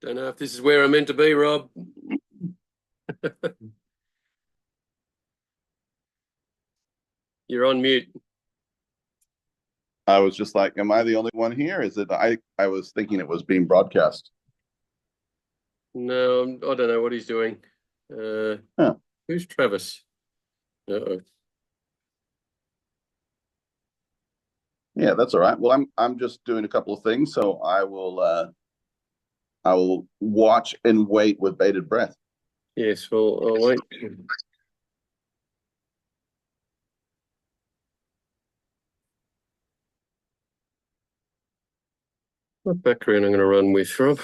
Don't know if this is where I'm meant to be, Rob. You're on mute. I was just like, am I the only one here? Is it I was thinking it was being broadcast. No, I don't know what he's doing. Who's Travis? Uh-oh. Yeah, that's all right. Well, I'm just doing a couple of things, so I will watch and wait with bated breath. Yes, well, I'll wait. What background I'm going to run with, Rob?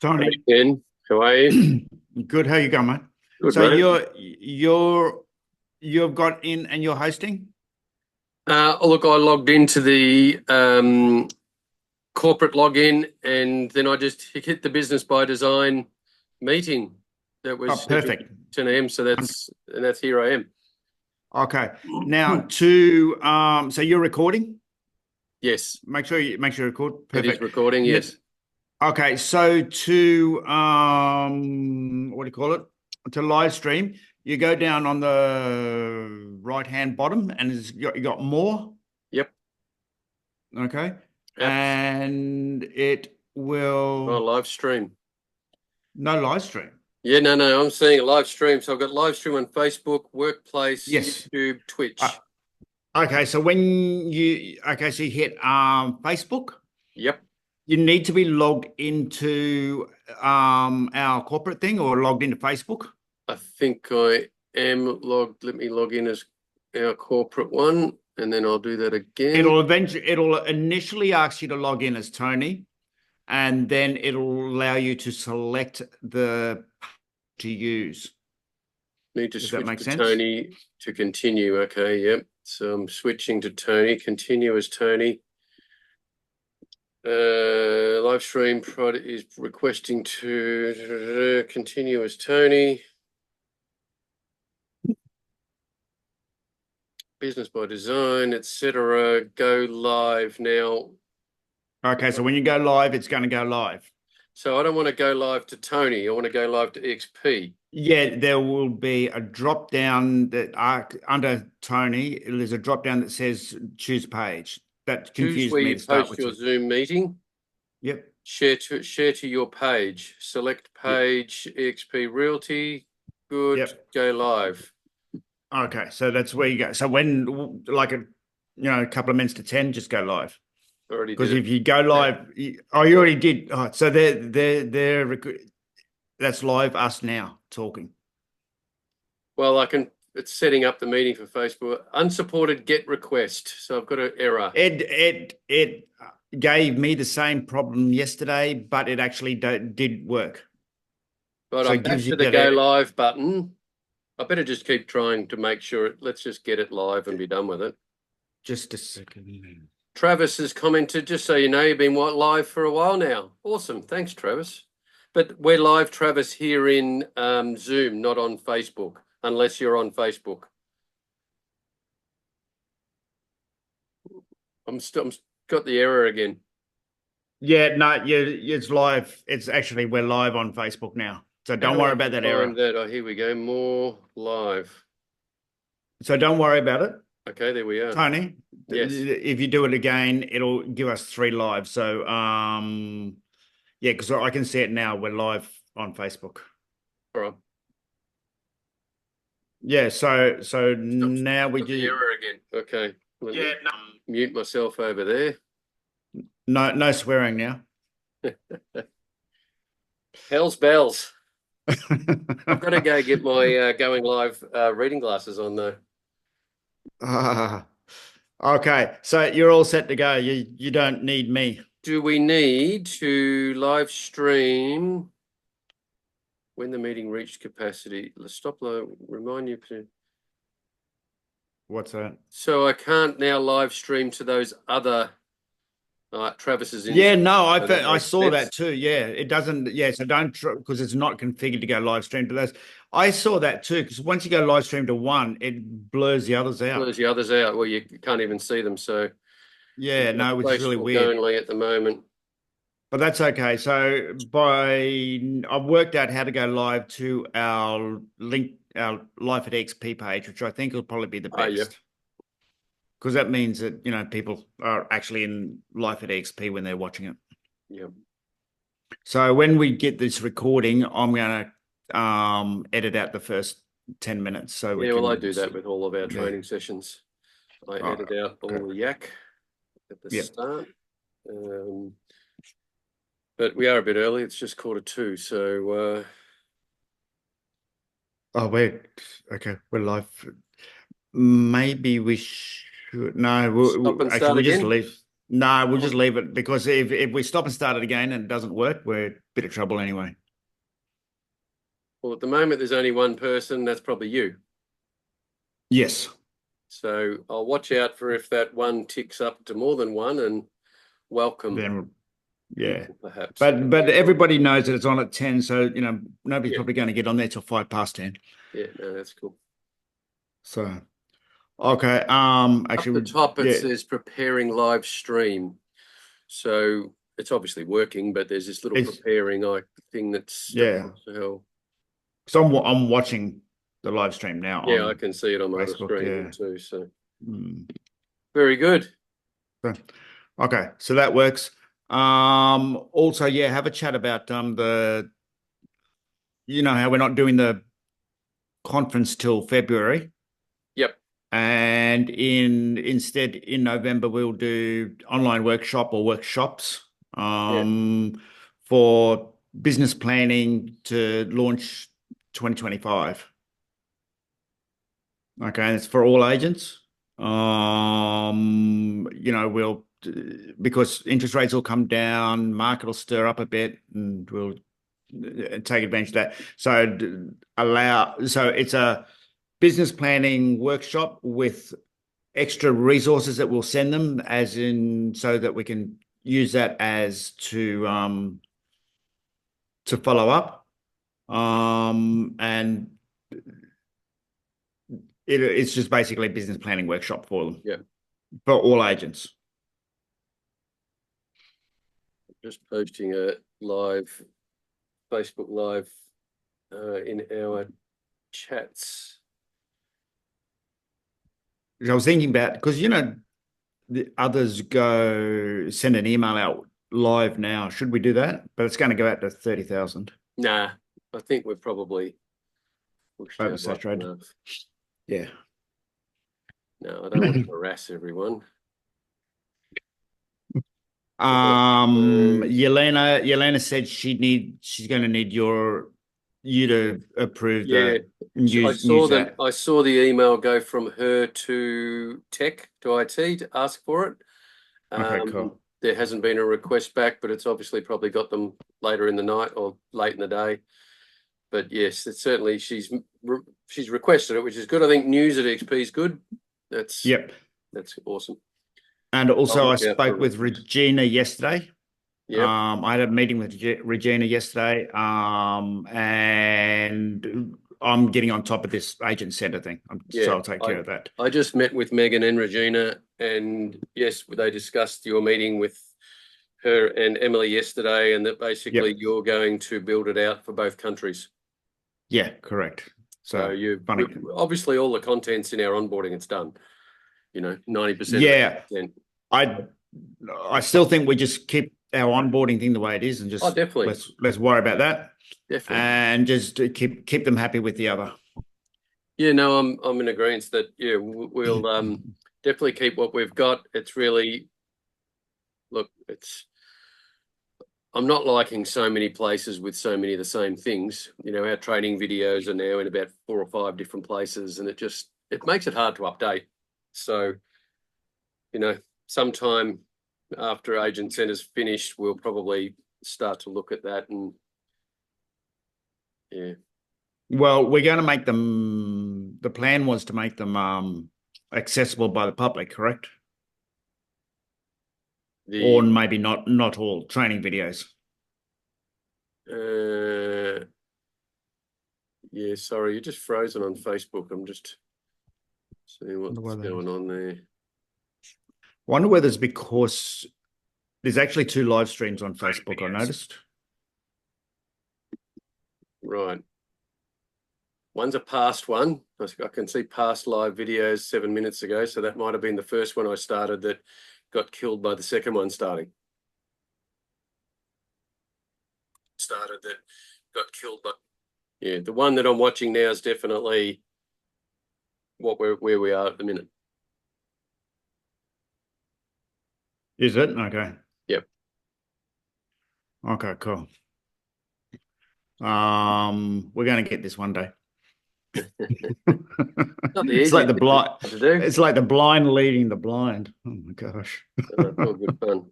Tony, Hey, Ken, how are you? good. How you going, mate? Good, So mate. you've got in and you're hosting? Look, I logged into the corporate login, and then I just hit the Business by Design meeting. That was perfect. 10 a.m. So that's here I am. Okay. Now so you're recording? Yes. Make sure you record. Perfect. It is recording, yes. Okay, so to what do you call it? To live stream, you go down on the right-hand bottom and you got more. Yep. Okay. Yep. And it will live stream. No live stream. Yeah, no, I'm seeing a live stream. So I've got live stream on Facebook, Workplace, yes. YouTube, Twitch. Okay, so so you hit Facebook. Yep. You need to be logged into our corporate thing or logged into Facebook. I think I am logged. Let me log in as our corporate one, and then I'll do that again. It'll initially ask you to log in as Tony, and then it'll allow you to select the to use. Need to switch to Tony to continue. Okay, yep. So I'm switching to Tony. Continue as Tony. Live stream product is requesting to continue as Tony. Business by Design, etc. Go live now. Okay, so when you go live, it's going to go live. So I don't want to go live to Tony. I want to go live to XP. Yeah, there will be a drop down that under Tony. There's a drop down that says choose page. That confused where me you to start post with. Your Zoom meeting. Yep. Share to your page. Select page. Yep. EXP Realty. Good. Yep. Go live. Okay, so that's where you go. So when a couple of minutes to 10, just go live. Already did. Because if you go live, you already did. Oh, so they're that's live. Us now talking. Well, it's setting up the meeting for Facebook. Unsupported get request. So I've got an error. It gave me the same problem yesterday, but it actually did work. But I'm back to the go live button. I better just keep trying to make sure. Let's just get it live and be done with it. Just a second. Travis has commented, just so you know, you've been live for a while now. Awesome. Thanks, Travis. But we're live, Travis, here in Zoom, not on Facebook, unless you're on Facebook. I'm got the error again. Yeah, no, it's live. It's actually, we're live on Facebook now. So don't worry about that error. Oh, here we go. More live. So don't worry about it. Okay, there we are. Tony, yes. If you do it again, it'll give us 3 live. So, yeah, because I can see it now. We're live on Facebook. All right. Yeah, so now we do the error again. Okay. Yeah, no. Mute myself over there. No swearing now. Hell's bells. I've got to go get my going live reading glasses on though. Okay, so you're all set to go. You don't need me. Do we need to live stream when the meeting reached capacity? Let's stop. Remind you to. What's that? So I can't now live stream to those other Travis's. Yeah, no, I saw that too. Yeah, it doesn't. Yeah, so don't, because it's not configured to go live stream to those. I saw that too, because once you go live stream to one, it blurs the others out. Blurs the others out. Well, you can't even see them. So yeah, no, which is really weird. Only at the moment. But that's okay. So I've worked out how to go live to our Life at XP page, which I think will probably be the best. Yeah. Because that means that, people are actually in Life at XP when they're watching it. Yeah. So when we get this recording, I'm going to edit out the first 10 minutes. So I do that with all of our training sessions. I edit out all the yak at the start. But we are a bit early. It's just 1:45. So. Oh wait. Okay, we're live. Maybe we should. No, we'll just leave. No, we'll just leave it, because if we stop and start it again and it doesn't work, we're in a bit of trouble anyway. Well, at the moment, there's only one person. That's probably you. Yes. So I'll watch out for if that one ticks up to more than one, and welcome. Then, yeah, perhaps. But everybody knows that it's on at 10, so nobody's probably going to get on there till 10:05. Yeah, no, that's cool. So, okay. Actually, at the top it says preparing live stream. So it's obviously working, but there's this little preparing thing that's So I'm watching the live stream now. Yeah, I can see it on my Facebook, screen too. So very good. Okay, so that works. Also, have a chat about how we're not doing the conference till February. Yep. And instead in November we'll do online workshop or workshops for business planning to launch 2025. Okay, and it's for all agents. We'll, because interest rates will come down, market will stir up a bit, and we'll take advantage of that. So it's a business planning workshop with extra resources that we'll send them, so that we can use that as to follow up. And it's just basically a business planning workshop for them. Yeah. For all agents. Just posting a live Facebook Live in our chats. I was thinking about, because the others send an email out live now. Should we do that? But it's going to go out to 30,000. Nah, I think we're probably oversaturated. Yeah. No, I don't want to harass everyone. Yelena said she's going to need you to approve that. I saw the email go from her to tech, to IT, to ask for it. Okay, cool. There hasn't been a request back, but it's obviously probably got them later in the night or late in the day. But yes, it's certainly she's requested it, which is good. I think news at XP is good. That's awesome. And also, I spoke with Regina yesterday. Yep. I had a meeting with Regina yesterday, and I'm getting on top of this agent center thing. So Yeah. I'll take care of that. I just met with Megan and Regina, and yes, they discussed your meeting with her and Emily yesterday, and that basically Yep. you're going to build it out for both countries. Yeah, correct. So So funny. obviously all the contents in our onboarding, it's done. 90%. Yeah, Of it. I still think we just keep our onboarding thing the way it is, and just definitely. let's worry about that, Definitely. and just keep them happy with the other. Yeah, no, I'm in agreement that we'll definitely keep what we've got. It's really I'm not liking so many places with so many of the same things. Our training videos are now in about 4 or 5 different places, and it makes it hard to update. So, sometime after Agent Centre's finished, we'll probably start to look at that, and yeah. Well, we're going to make them. The plan was to make them accessible by the public, correct? Or maybe not all training videos. Yeah, sorry, you're just frozen on Facebook. I'm just seeing what's going on there. Wonder whether it's because there's actually 2 live streams on Facebook, I noticed. Right. One's a past one. I can see past live videos 7 minutes ago. So that might have been the first one I started that got killed by the second one starting. Yeah, the one that I'm watching now is definitely where we are at the minute. Is it? Okay. Yep. Okay, cool. We're going to get this one day. It's like the blind. It's like the blind leading the blind. Oh my gosh. That's all good fun.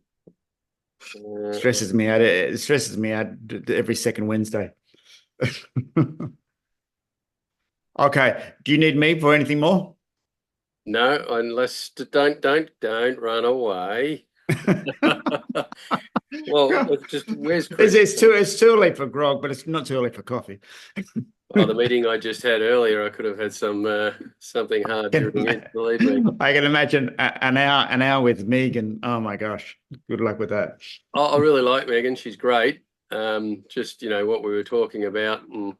Stresses me out. It stresses me out every second Wednesday. Okay. Do you need me for anything more? No, unless don't run away. Well, where's Chris? It's too early for grog, but it's not too early for coffee. The meeting I just had earlier, I could have had something hard during it. Believe me. I can imagine an hour with Megan. Oh my gosh, good luck with that. I really like Megan. She's great. Just what we were talking about and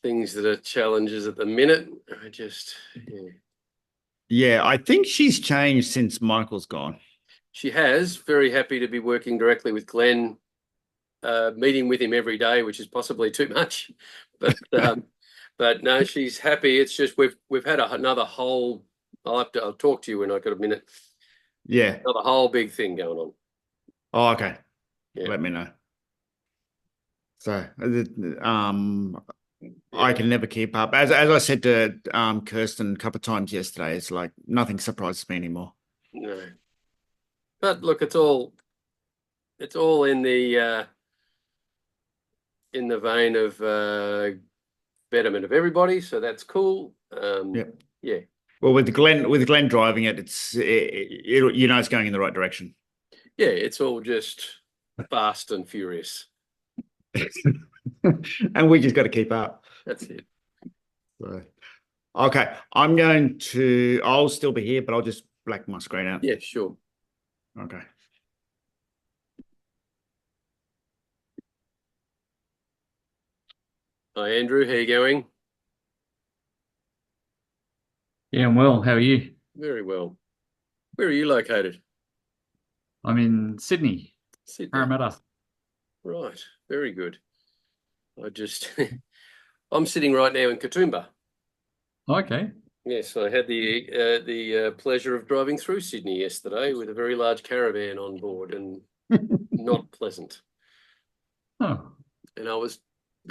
things that are challenges at the minute. Yeah, I think she's changed since Michael's gone. She has. Very happy to be working directly with Glenn, meeting with him every day, which is possibly too much, but no, she's happy. It's just we've had another whole. I'll talk to you when I got a minute. Yeah, another whole big thing going on. Oh, okay. Yeah. Let me know. So, I can never keep up. As I said to Kirsten a couple of times yesterday, it's like nothing surprises me anymore. No, but look, it's all in the vein of betterment of everybody, so that's cool. Yeah. Well, with Glenn driving it, it's going in the right direction. Yeah, it's all just fast and furious. And we just got to keep up. That's it. So, okay, I'll still be here, but I'll just black my screen out. Yeah, sure. Okay. Hi, Andrew. How you going? Yeah, I'm well. How are you? Very well. Where are you located? I'm in Sydney, Parramatta. Right. Very good. I'm sitting right now in Katoomba. Okay. Yes, I had the pleasure of driving through Sydney yesterday with a very large caravan on board, and not pleasant. Oh. And I was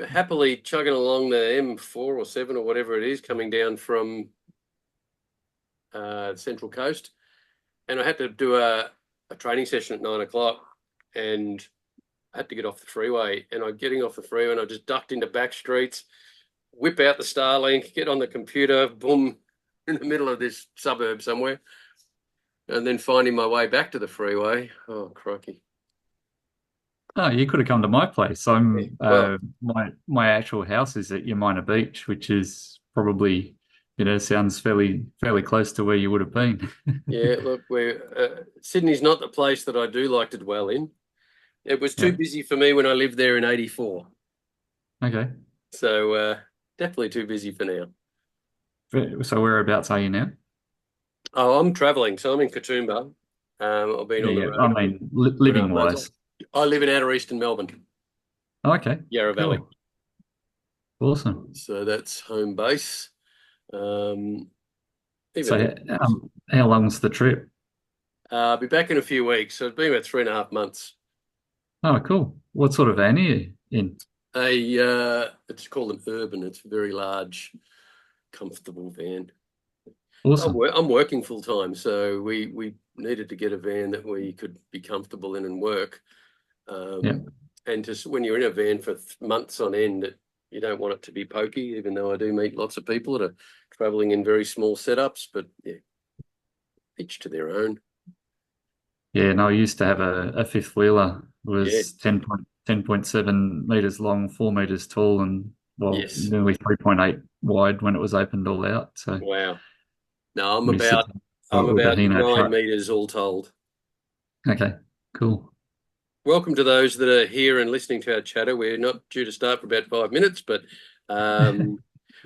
happily chugging along the M4 or 7 or whatever it is, coming down from Central Coast, and I had to do a training session at 9 o'clock, and I had to get off the freeway. And I'm getting off the freeway, and I just ducked into back streets, whip out the Starlink, get on the computer, boom, in the middle of this suburb somewhere, and then finding my way back to the freeway. Oh, crikey. Oh, you could have come to my place. I'm Yeah, well, my actual house is at Yamina Beach, which is probably, sounds fairly close to where you would have been. yeah, look, Sydney's not the place that I do like to dwell in. It was too Yeah. busy for me when I lived there in '84. Okay. So definitely too busy for now. So whereabouts are you now? Oh, I'm traveling, so I'm in Katoomba. I've been Yeah, on the yeah. I road mean, for living 2.5 months. wise. I live in outer eastern Melbourne, Okay. Yarra Valley. Cool. Awesome. So that's home base. Um, So, even how long's the trip? I'll be back in a few weeks. So it's been about 3.5 months. Oh, cool. What sort of van are you in? It's called an urban. It's a very large, comfortable van. Awesome. I'm working full time, so we needed to get a van that we could be comfortable in and work. Yeah. And just when you're in a van for months on end, you don't want it to be pokey. Even though I do meet lots of people that are traveling in very small setups, but yeah, each to their own. Yeah, no, I used to have a fifth wheeler. It Yeah. was 10.7 meters long, 4 meters tall, and well, Yes. nearly 3.8 wide when it was opened all out. So Wow. No, we sit I'm with a about Hino 9 meters all told. Okay, cool. Welcome to those that are here and listening to our chatter. We're not due to start for about 5 minutes, but I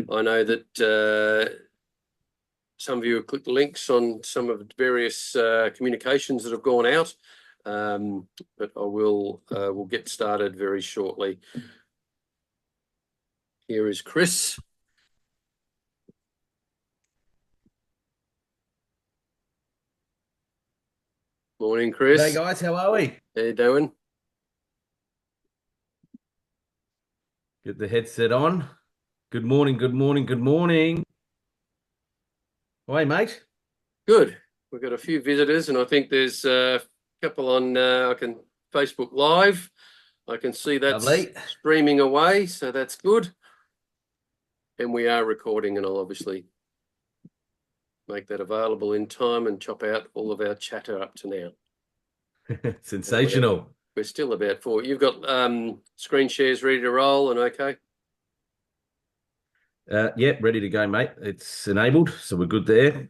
know that some of you have clicked links on some of the various communications that have gone out, but we'll get started very shortly. Here is Chris. Morning, Chris. Hey guys, how are we? How you doing? Get the headset on. Good morning, good morning, good morning. Hey, mate. Good. We've got a few visitors, and I think there's a couple on I can Facebook Live. I can see that's Lovely. streaming away, so that's good. And we are recording, and I'll obviously make that available in time and chop out all of our chatter up to now. Sensational. We're still about 4. You've got screen shares ready to roll and okay? Yep, ready to go, mate. It's enabled, so we're good there.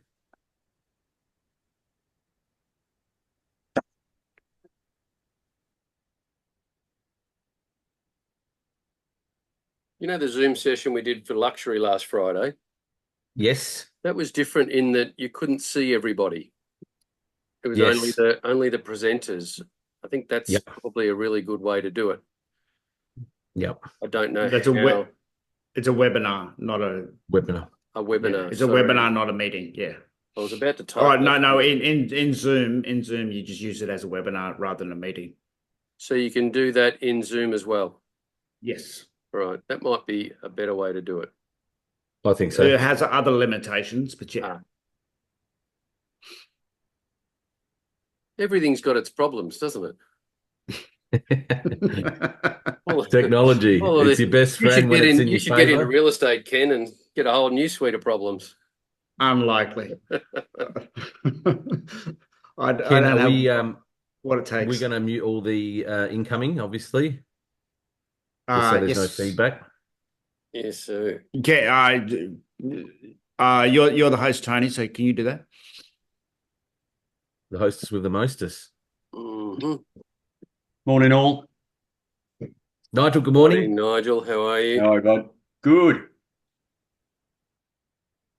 You know the Zoom session we did for luxury last Friday? Yes. That was different in that you couldn't see everybody. It was Yes. only the presenters. I think that's Yep. probably a really good way to do it. Yep. I don't know It's how it's a webinar, not a Webinar. a webinar. It's a sorry. webinar, not a meeting. Yeah. I was about to type. Oh that. no, in Zoom, you just use it as a webinar rather than a meeting. So you can do that in Zoom as well. Yes. Right. That might be a better way to do it. I think so. It has other limitations, but yeah. Everything's got its problems, doesn't it? Technology. All of It's this- your best You should friend when get it's in. in You your should get into favor. real estate, Ken, and get a whole new suite of problems. Unlikely. I Ken, don't are we know what it takes. we're going to mute all the incoming, obviously, just so there's no Yes. feedback. Yes. Okay. You're the host, Tony. So can you do that? The hostess with the mostest. Mhm. Morning, all. Nigel, good Morning, morning. Nigel. How are you? How are you, bud? Good.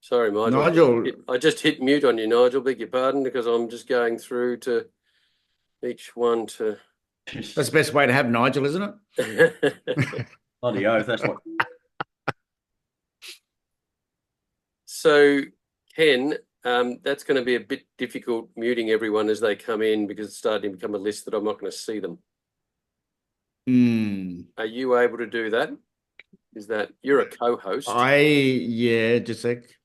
Sorry, Nigel. Nigel. I just hit mute on you, Nigel. Beg your pardon, because I'm just going through to each one to. That's the best way to have Nigel, isn't it? Bloody oath, that's what. So, Ken, that's going to be a bit difficult muting everyone as they come in because it's starting to become a list that I'm not going to see them. Are you able to do that? Is that you're a co-host? Yeah, just a sec.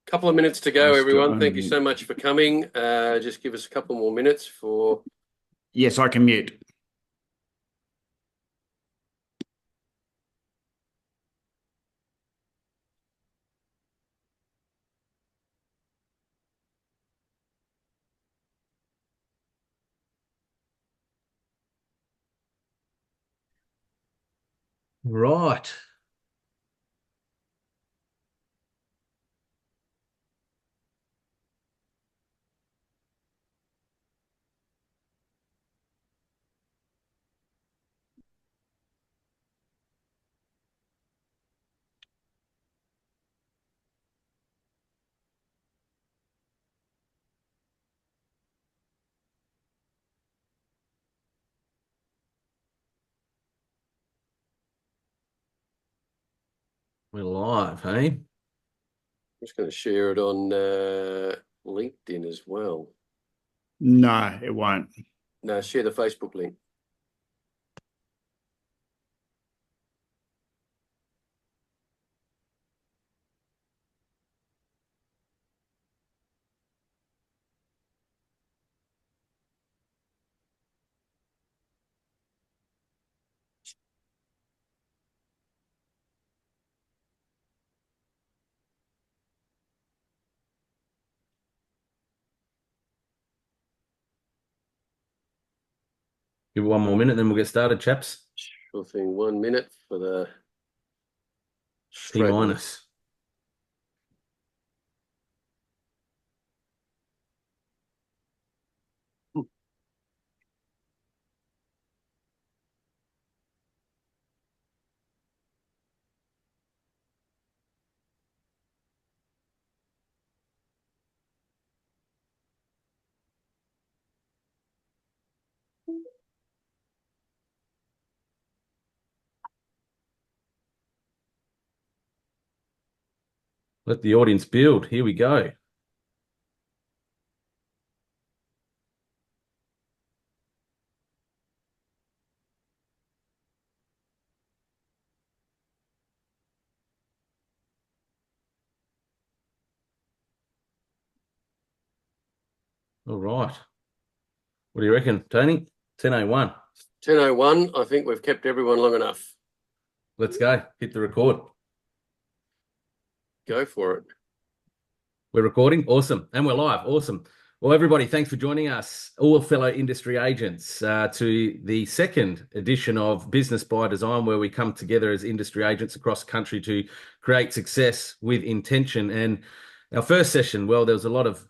Couple of minutes to go, Just, everyone. Thank you so much for coming. Just give us a couple more minutes for. Yes, I can mute. Right. We're live, hey? I'm just going to share it on LinkedIn as well. No, it won't. No, share the Facebook link. Give it one more minute, then we'll get started, chaps. Sure thing. 1 minute for the T minus. Let the audience build. Here we go. All right. What do you reckon, Tony? 10:01. 10:01. I think we've kept everyone long enough. Let's go. Hit the record. Go for it. We're recording. Awesome. And we're live. Awesome. Well, everybody, thanks for joining us, all fellow industry agents, to the second edition of Business by Design, where we come together as industry agents across the country to create success with intention. And our first session, well, there was a lot of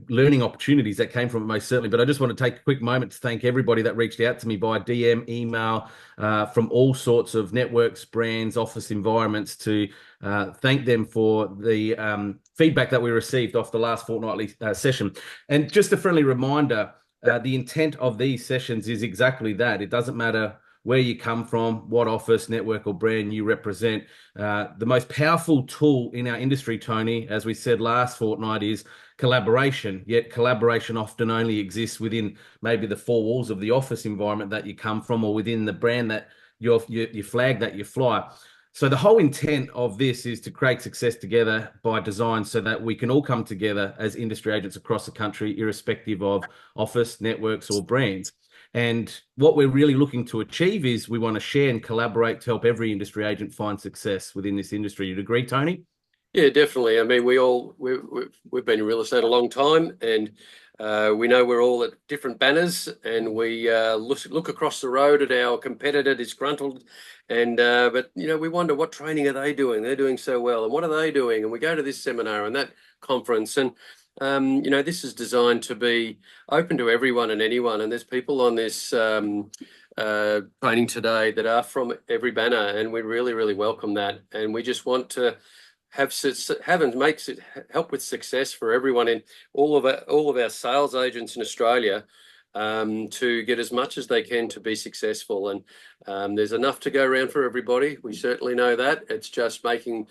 learning opportunities that came from it, most certainly. But I just want to take a quick moment to thank everybody that reached out to me by DM, email, from all sorts of networks, brands, office environments, to thank them for the feedback that we received off the last fortnightly session. And just a friendly reminder, the intent of these sessions is exactly that. It doesn't matter where you come from, what office, network, or brand you represent. The most powerful tool in our industry, Tony, as we said last fortnight, is collaboration. Yet collaboration often only exists within maybe the four walls of the office environment that you come from, or within the brand that your flag that you fly. So the whole intent of this is to create success together by design, so that we can all come together as industry agents across the country, irrespective of office, networks, or brands. And what we're really looking to achieve is we want to share and collaborate to help every industry agent find success within this industry. You'd agree, Tony? Yeah, definitely. I mean, we've been in real estate a long time, and we know we're all at different banners, and we look across the road at our competitor disgruntled, and but we wonder, what training are they doing? They're doing so well, and what are they doing? And we go to this seminar and that conference, and this is designed to be open to everyone and anyone. And there's people on this training today that are from every banner, and we really, really welcome that. And we just want to have and makes it help with success for everyone in all of our sales agents in Australia, to get as much as they can to be successful. And there's enough to go around for everybody. We certainly know that. It's just making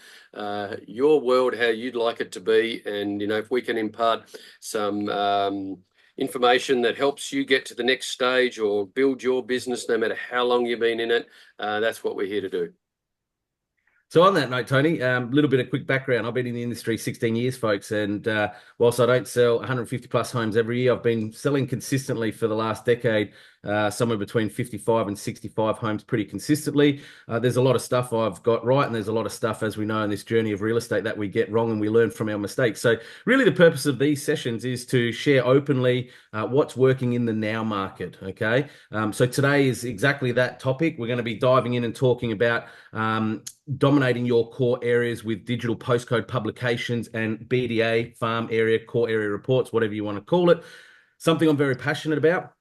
your world how you'd like it to be. And if we can impart some information that helps you get to the next stage or build your business, no matter how long you've been in it, that's what we're here to do. So on that note, Tony, a little bit of quick background. I've been in the industry 16 years, folks. And whilst I don't sell 150 plus homes every year, I've been selling consistently for the last decade somewhere between 55 and 65 homes pretty consistently. There's a lot of stuff I've got right, and there's a lot of stuff, as we know, in this journey of real estate that we get wrong, and we learn from our mistakes. So really the purpose of these sessions is to share openly what's working in the now market, okay? So today is exactly that topic. We're going to be diving in and talking about dominating your core areas with digital postcode publications and BDA, farm area, core area reports, whatever you want to call it. Something I'm very passionate about.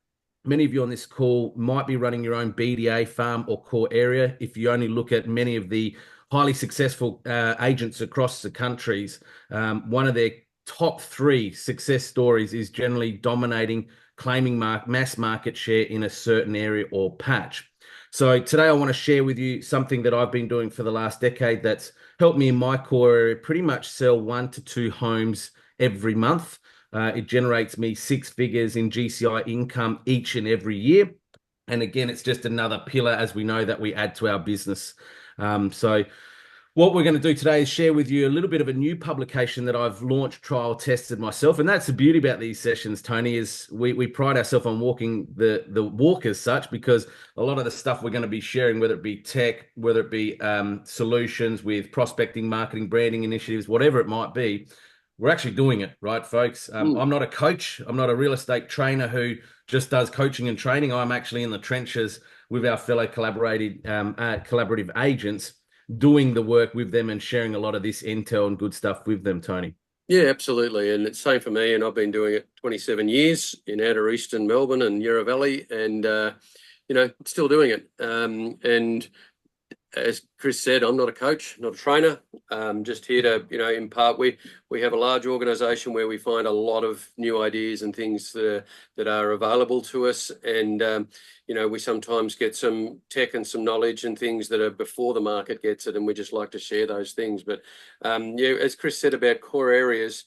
Many of you on this call might be running your own BDA, farm or core area. If you only look at many of the highly successful agents across the countries, one of their top 3 success stories is generally dominating, claiming mass market share in a certain area or patch. So today I want to share with you something that I've been doing for the last decade that's helped me in my core area pretty much sell 1 to 2 homes every month. It generates me 6 figures in GCI income each and every year. And again, it's just another pillar, as we know, that we add to our business. So what we're going to do today is share with you a little bit of a new publication that I've launched, trial tested myself. And that's the beauty about these sessions, Tony, is we pride ourselves on walking the walk as such, because a lot of the stuff we're going to be sharing, whether it be tech, whether it be solutions with prospecting, marketing, branding initiatives, whatever it might be, we're actually doing it, right, folks? I'm not a coach. I'm not a real estate trainer who just does coaching and training. I'm actually in the trenches with our fellow collaborative agents, doing the work with them and sharing a lot of this intel and good stuff with them, Tony. Yeah, absolutely. And it's same for me. And I've been doing it 27 years in outer eastern Melbourne and Yarra Valley, and, still doing it. And as Chris said, I'm not a coach, not a trainer. Just here to, impart. We have a large organisation where we find a lot of new ideas and things that are available to us, and we sometimes get some tech and some knowledge and things that are before the market gets it, and we just like to share those things. But as Chris said about core areas,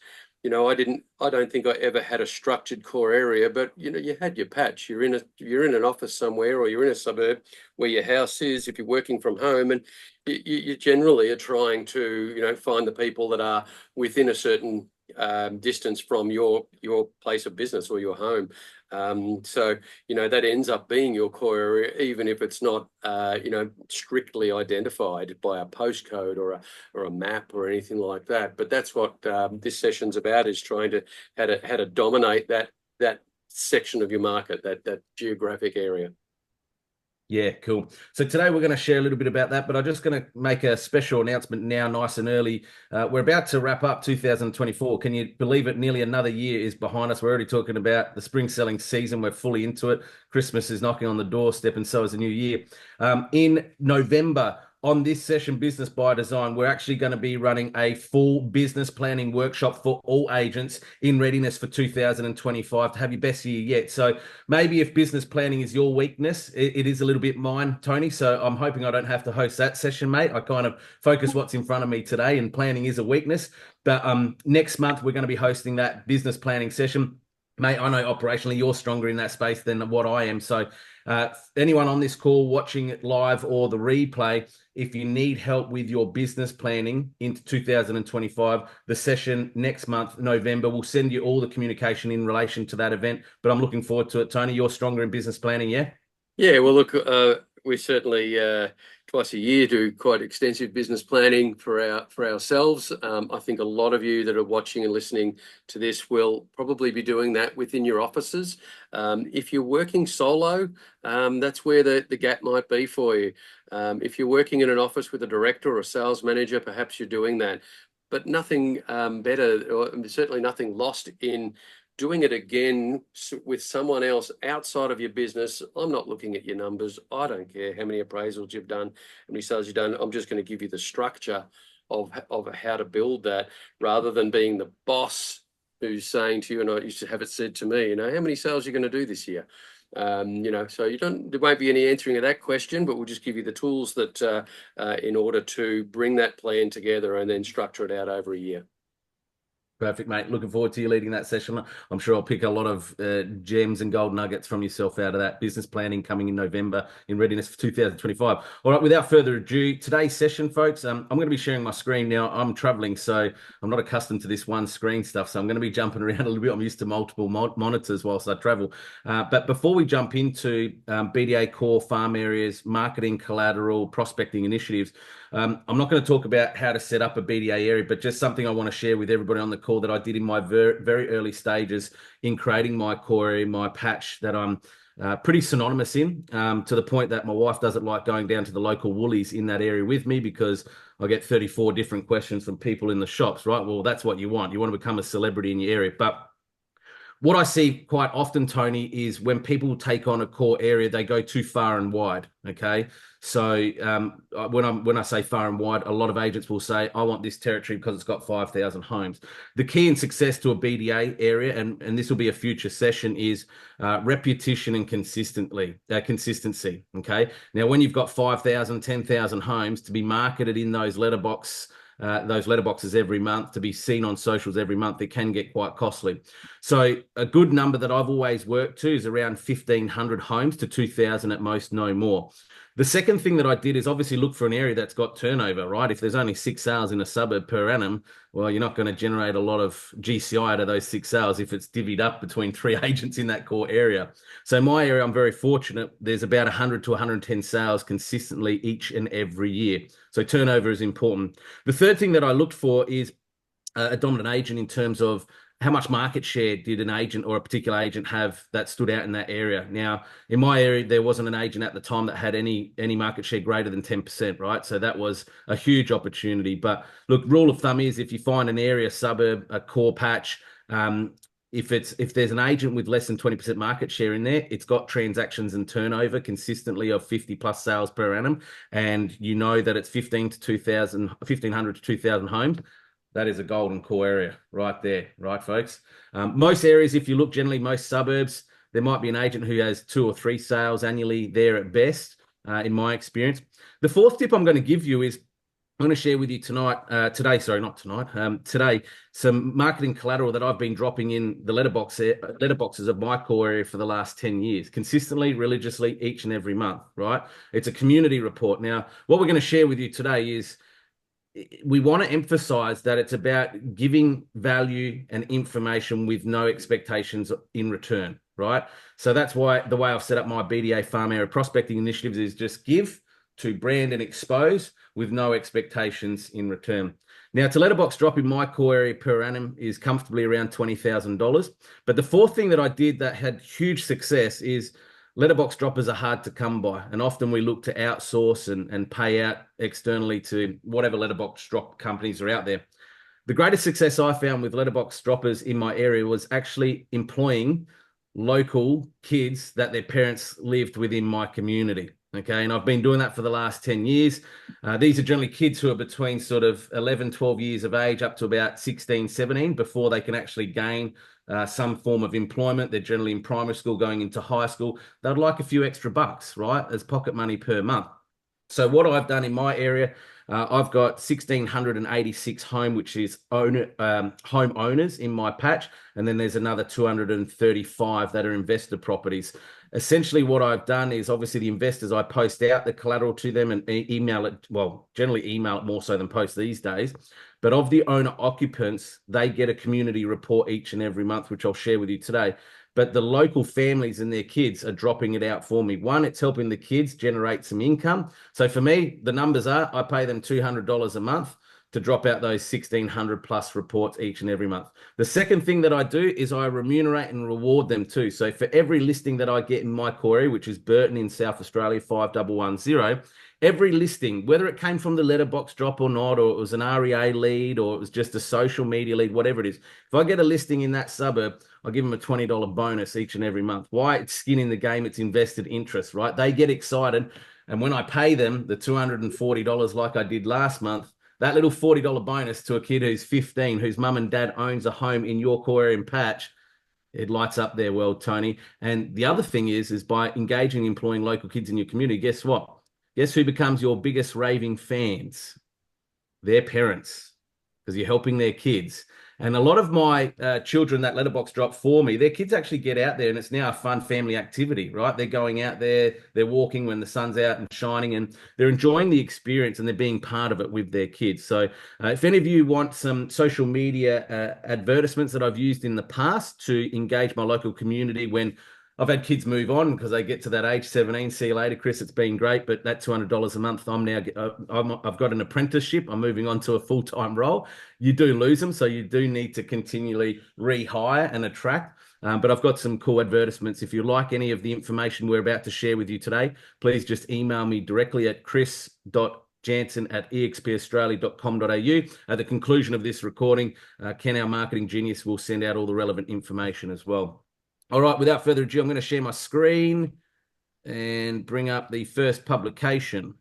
I don't think I ever had a structured core area, but you had your patch. You're in an office somewhere, or you're in a suburb where your house is, if you're working from home, and you generally are trying to, find the people that are within a certain distance from your place of business or your home. So that ends up being your core area, even if it's not strictly identified by a postcode or a map or anything like that. But that's what this session's about, is trying to how to dominate that section of your market, that geographic area. Yeah, cool. So today we're going to share a little bit about that, but I'm just going to make a special announcement now, nice and early. We're about to wrap up 2024. Can you believe it? Nearly another year is behind us. We're already talking about the spring selling season. We're fully into it. Christmas is knocking on the doorstep, and so is the new year. In November, on this session, Business by Design, we're actually going to be running a full business planning workshop for all agents in readiness for 2025 to have your best year yet. So maybe if business planning is your weakness, it is a little bit mine, Tony. So I'm hoping I don't have to host that session, mate. I kind of focus what's in front of me today, and planning is a weakness. But next month, we're going to be hosting that business planning session. Mate, I know operationally you're stronger in that space than what I am. So anyone on this call watching it live or the replay, if you need help with your business planning into 2025, the session next month, November, we'll send you all the communication in relation to that event. But I'm looking forward to it. Tony, you're stronger in business planning, yeah? Yeah, well, look, we certainly twice a year do quite extensive business planning for ourselves. I think a lot of you that are watching and listening to this will probably be doing that within your offices. If you're working solo, that's where the gap might be for you. If you're working in an office with a director or a sales manager, perhaps you're doing that. But nothing better, or certainly nothing lost in doing it again with someone else outside of your business. I'm not looking at your numbers. I don't care how many appraisals you've done, how many sales you've done. I'm just going to give you the structure of how to build that, rather than being the boss who's saying to you, and I used to have it said to me, how many sales are you going to do this year? So there won't be any answering of that question, but we'll just give you the tools that in order to bring that plan together and then structure it out over a year. Perfect, mate. Looking forward to you leading that session. I'm sure I'll pick a lot of gems and gold nuggets from yourself out of that. Business planning coming in November in readiness for 2025. All right, without further ado, today's session, folks, I'm going to be sharing my screen now. I'm traveling, so I'm not accustomed to this one screen stuff. So I'm going to be jumping around a little bit. I'm used to multiple monitors whilst I travel. But before we jump into BDA core farm areas, marketing, collateral, prospecting initiatives, I'm not going to talk about how to set up a BDA area, but just something I want to share with everybody on the call that I did in my very early stages in creating my core area, my patch that I'm pretty synonymous in, to the point that my wife doesn't like going down to the local Woolies in that area with me because I get 34 different questions from people in the shops, right? Well, that's what you want. You want to become a celebrity in your area. But what I see quite often, Tony, is when people take on a core area, they go too far and wide. Okay, so when I say far and wide, a lot of agents will say, "I want this territory because it's got 5,000 homes." The key in success to a BDA area, and this will be a future session, is repetition and consistency. Okay, now when you've got 5,000, 10,000 homes to be marketed in those letterboxes every month, to be seen on socials every month, it can get quite costly. So a good number that I've always worked to is around 1,500 homes to 2,000 at most, no more. The second thing that I did is obviously look for an area that's got turnover, right? If there's only 6 sales in a suburb per annum, well, you're not going to generate a lot of GCI out of those 6 sales if it's divvied up between 3 agents in that core area. So my area, I'm very fortunate. There's about 100 to 110 sales consistently each and every year. So turnover is important. The third thing that I looked for is a dominant agent in terms of how much market share did an agent or a particular agent have that stood out in that area. Now, in my area, there wasn't an agent at the time that had any market share greater than 10%, right? So that was a huge opportunity. But look, rule of thumb is if you find an area, suburb, a core patch, if there's an agent with less than 20% market share in there, it's got transactions and turnover consistently of 50 plus sales per annum, and you know that it's 1,500 to 2,000 homes. That is a golden core area right there, right, folks? Most areas, if you look generally, most suburbs, there might be an agent who has 2 or 3 sales annually there at best, in my experience. The fourth tip I'm going to give you is I'm going to share with you today, some marketing collateral that I've been dropping in the letterboxes of my core area for the last 10 years, consistently, religiously, each and every month, right? It's a community report. Now, what we're going to share with you today is we want to emphasize that it's about giving value and information with no expectations in return, right? So that's why the way I've set up my BDA farm area prospecting initiatives is just give to brand and expose with no expectations in return. Now, to letterbox drop in my core area per annum is comfortably around $20,000. But the fourth thing that I did that had huge success is letterbox droppers are hard to come by, and often we look to outsource and pay out externally to whatever letterbox drop companies are out there. The greatest success I found with letterbox droppers in my area was actually employing local kids that their parents lived within my community. Okay, and I've been doing that for the last 10 years. These are generally kids who are between sort of 11, 12 years of age up to about 16, 17 before they can actually gain some form of employment. They're generally in primary school going into high school. They'd like a few extra bucks, right, as pocket money per month. So what I've done in my area, I've got 1,686 home owners in my patch, and then there's another 235 that are investor properties. Essentially, what I've done is obviously the investors, I post out the collateral to them and email it. Well, generally email it more so than post these days. But of the owner occupants, they get a community report each and every month, which I'll share with you today. But the local families and their kids are dropping it out for me. One, it's helping the kids generate some income. So for me, the numbers are I pay them $200 a month to drop out those 1,600 plus reports each and every month. The second thing that I do is I remunerate and reward them too. So for every listing that I get in my core area, which is Burton in South Australia, 5110, every listing, whether it came from the letterbox drop or not, or it was an REA lead, or it was just a social media lead, whatever it is, if I get a listing in that suburb, I'll give them a $20 bonus each and every month. Why? It's skin in the game. It's invested interest, right? They get excited. And when I pay them the $240 like I did last month, that little $40 bonus to a kid who's 15, whose mum and dad owns a home in your core area and patch, it lights up their world, Tony. And the other thing is by engaging and employing local kids in your community, guess what? Guess who becomes your biggest raving fans? Their parents, because you're helping their kids. And a lot of my children that letterbox drop for me, their kids actually get out there, and it's now a fun family activity, right? They're going out there, they're walking when the sun's out and shining, and they're enjoying the experience, and they're being part of it with their kids. So if any of you want some social media advertisements that I've used in the past to engage my local community when I've had kids move on because they get to that age 17. See you later, Chris. It's been great, but that $200 a month, I've got an apprenticeship. I'm moving on to a full-time role. You do lose them, so you do need to continually rehire and attract. But I've got some cool advertisements. If you like any of the information we're about to share with you today, please just email me directly at chris.jansen@expaustralia.com.au. At the conclusion of this recording, Ken, our marketing genius, will send out all the relevant information as well. All right, without further ado, I'm going to share my screen and bring up the first publication.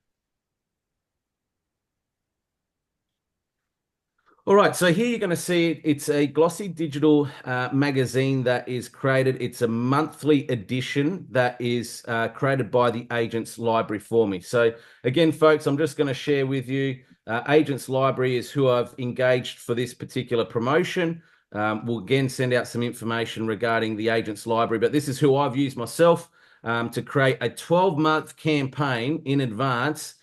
All right, so here you're going to see it. It's a glossy digital magazine that is created. It's a monthly edition that is created by the Agents Library for me. So again, folks, I'm just going to share with you, Agents Library is who I've engaged for this particular promotion. We'll again send out some information regarding the Agents Library, but this is who I've used myself to create a 12-month campaign in advance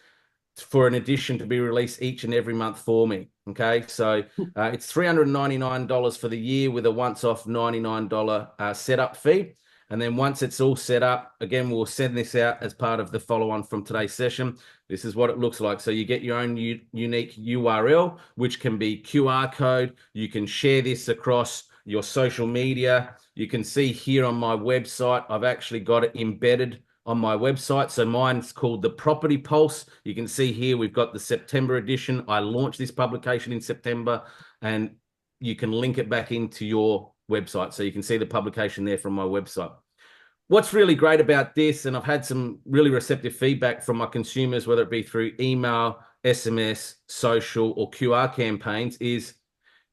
for an edition to be released each and every month for me. Okay, so it's $399 for the year with a once-off $99 setup fee. And then once it's all set up, again, we'll send this out as part of the follow-on from today's session. This is what it looks like. So you get your own unique URL, which can be QR code. You can share this across your social media. You can see here on my website, I've actually got it embedded on my website. So mine's called the Property Pulse. You can see here, we've got the September edition. I launched this publication in September, and you can link it back into your website. So you can see the publication there from my website. What's really great about this, and I've had some really receptive feedback from my consumers, whether it be through email, SMS, social, or QR campaigns, is,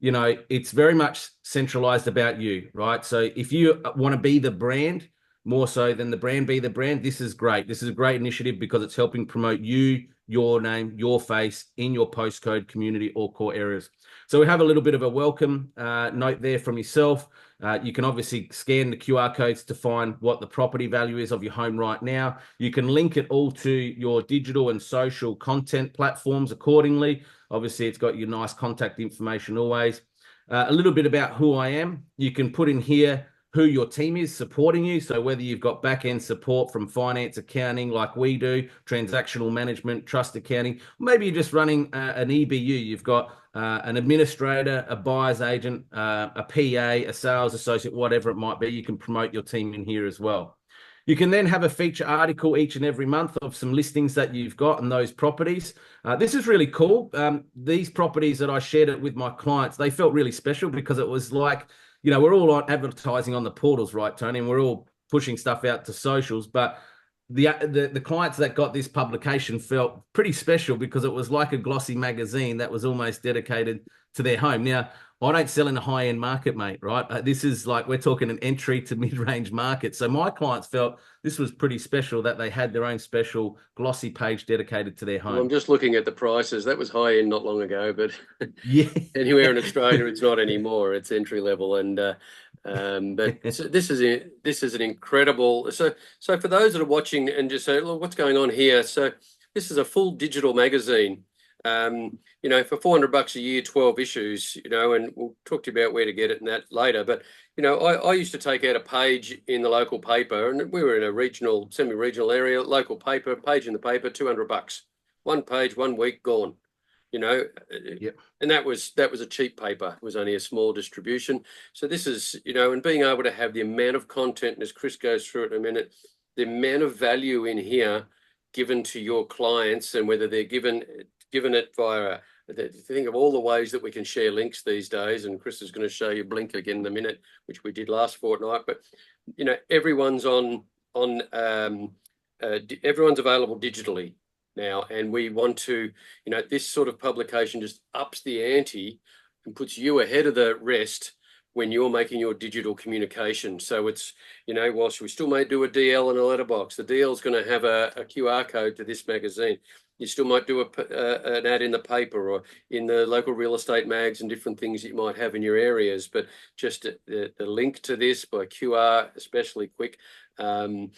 you know, it's very much centralized about you, right? So if you want to be the brand, more so than the brand be the brand, this is great. This is a great initiative because it's helping promote you, your name, your face in your postcode community or core areas. So we have a little bit of a welcome note there from yourself. You can obviously scan the QR codes to find what the property value is of your home right now. You can link it all to your digital and social content platforms accordingly. Obviously, it's got your nice contact information always. A little bit about who I am. You can put in here who your team is supporting you. So whether you've got back-end support from finance, accounting like we do, transactional management, trust accounting, maybe you're just running an EBU. You've got an administrator, a buyer's agent, a PA, a sales associate, whatever it might be. You can promote your team in here as well. You can then have a feature article each and every month of some listings that you've got and those properties. This is really cool. These properties that I shared it with my clients, they felt really special because it was like, you know, we're all on advertising on the portals, right, Tony? And we're all pushing stuff out to socials. But the clients that got this publication felt pretty special because it was like a glossy magazine that was almost dedicated to their home. Now, I don't sell in a high-end market, mate, right? This is like, we're talking an entry to mid-range market. So my clients felt this was pretty special that they had their own special glossy page dedicated to their home. Well, I'm just looking at the prices. That was high-end not long ago, but yeah, anywhere in Australia, it's not anymore. It's entry level, and but this is an incredible. So for those that are watching and just say, look, what's going on here? So this is a full digital magazine. You know, for $400 a year, 12 issues, you know, and we'll talk to you about where to get it and that later. But, you know, I used to take out a page in the local paper, and we were in a regional, semi-regional area, local paper, page in the paper, $200. One page, 1 week, gone, you know. Yep. And that was a cheap paper. It was only a small distribution. So this is, you know, and being able to have the amount of content, and as Chris goes through it in a minute, the amount of value in here given to your clients, and whether they're given it via, think of all the ways that we can share links these days, and Chris is going to show you Blink again in a minute, which we did last fortnight. But you know, everyone's everyone's available digitally now, and we want to, you know, this sort of publication just ups the ante and puts you ahead of the rest when you're making your digital communication. So it's, you know, whilst we still may do a DL and a letterbox, the DL is going to have a QR code to this magazine. You still might do an ad in the paper or in the local real estate mags and different things that you might have in your areas. But just the link to this by QR, especially quick, the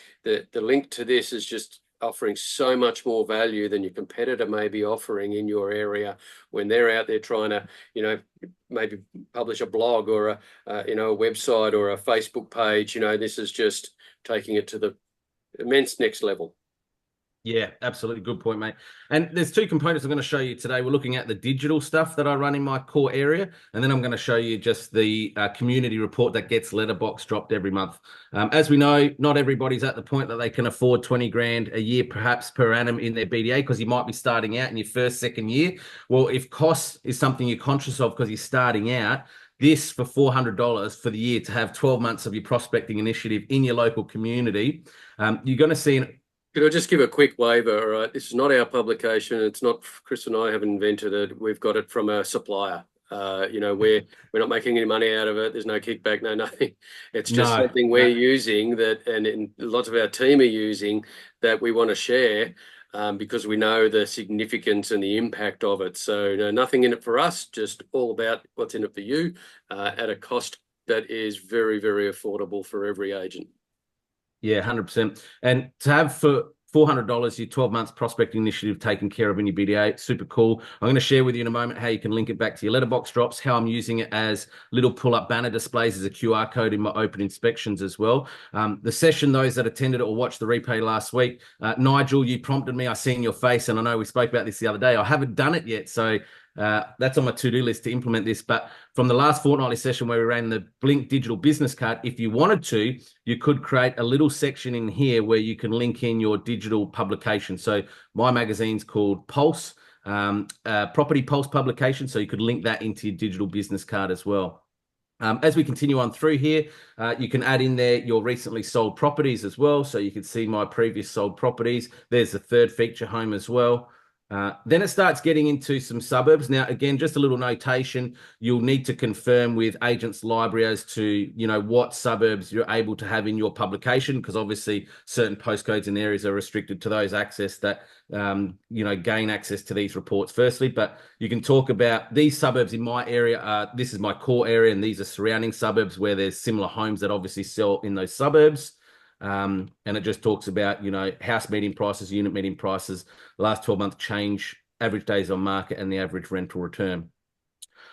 link to this is just offering so much more value than your competitor may be offering in your area when they're out there trying to, maybe publish a blog or a website or a Facebook page. This is just taking it to the immense next level. Yeah, absolutely. Good point, mate. And there's two components I'm going to show you today. We're looking at the digital stuff that I run in my core area, and then I'm going to show you just the community report that gets letterbox dropped every month. As we know, not everybody's at the point that they can afford 20 grand a year, perhaps per annum in their BDA, because you might be starting out in your first, second year. Well, if cost is something you're conscious of because you're starting out, this for $400 for the year to have 12 months of your prospecting initiative in your local community, you're going to see Could I just give a quick waiver? All right, this is not our publication. It's not, Chris and I haven't invented it. We've got it from a supplier. We're not making any money out of it. There's no kickback, no nothing. It's just something we're using that, and lots of our team are using that we want to share because we know the significance and the impact of it. So nothing in it for us, just all about what's in it for you at a cost that is very, very affordable for every agent. Yeah, 100%. And to have for $400, your 12 months prospecting initiative taken care of in your BDA, super cool. I'm going to share with you in a moment how you can link it back to your letterbox drops, how I'm using it as little pull-up banner displays as a QR code in my open inspections as well. The session, those that attended it or watched the replay last week, Nigel, you prompted me. I seen your face, and I know we spoke about this the other day. I haven't done it yet, so that's on my to-do list to implement this. But from the last fortnightly session where we ran the Blink digital business card, if you wanted to, you could create a little section in here where you can link in your digital publication. So my magazine's called Pulse, Property Pulse publication. So you could link that into your digital business card as well. As we continue on through here, you can add in there your recently sold properties as well. So you can see my previous sold properties. There's the third feature home as well. Then it starts getting into some suburbs. Now, again, just a little notation, you'll need to confirm with Agents Library as to, what suburbs you're able to have in your publication, because obviously certain postcodes and areas are restricted to those access that, gain access to these reports firstly. But you can talk about these suburbs in my area. This is my core area, and these are surrounding suburbs where there's similar homes that obviously sell in those suburbs. And it just talks about, house median prices, unit median prices, last 12-month change, average days on market, and the average rental return.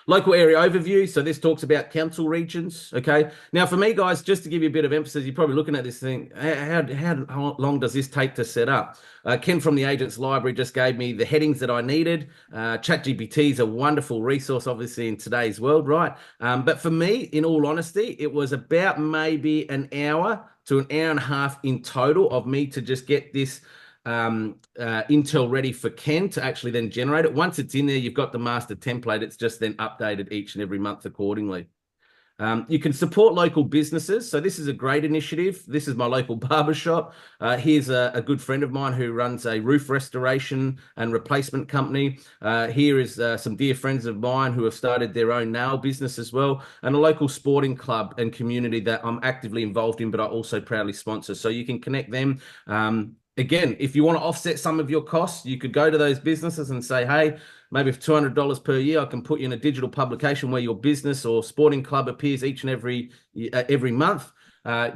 Local area overview. So this talks about council regions. Okay. Now, for me, guys, just to give you a bit of emphasis, you're probably looking at this thing. How long does this take to set up? Ken from the Agents Library just gave me the headings that I needed. ChatGPT is a wonderful resource, obviously, in today's world, right? But for me, in all honesty, it was about maybe an hour to an hour and a half in total of me to just get this Intel ready for Ken to actually then generate it. Once it's in there, you've got the master template. It's just then updated each and every month accordingly. You can support local businesses. So this is a great initiative. This is my local barbershop. Here's a good friend of mine who runs a roof restoration and replacement company. Here is some dear friends of mine who have started their own nail business as well, and a local sporting club and community that I'm actively involved in, but I also proudly sponsor. So you can connect them. Again, if you want to offset some of your costs, you could go to those businesses and say, hey, maybe for $200 per year, I can put you in a digital publication where your business or sporting club appears each and every month.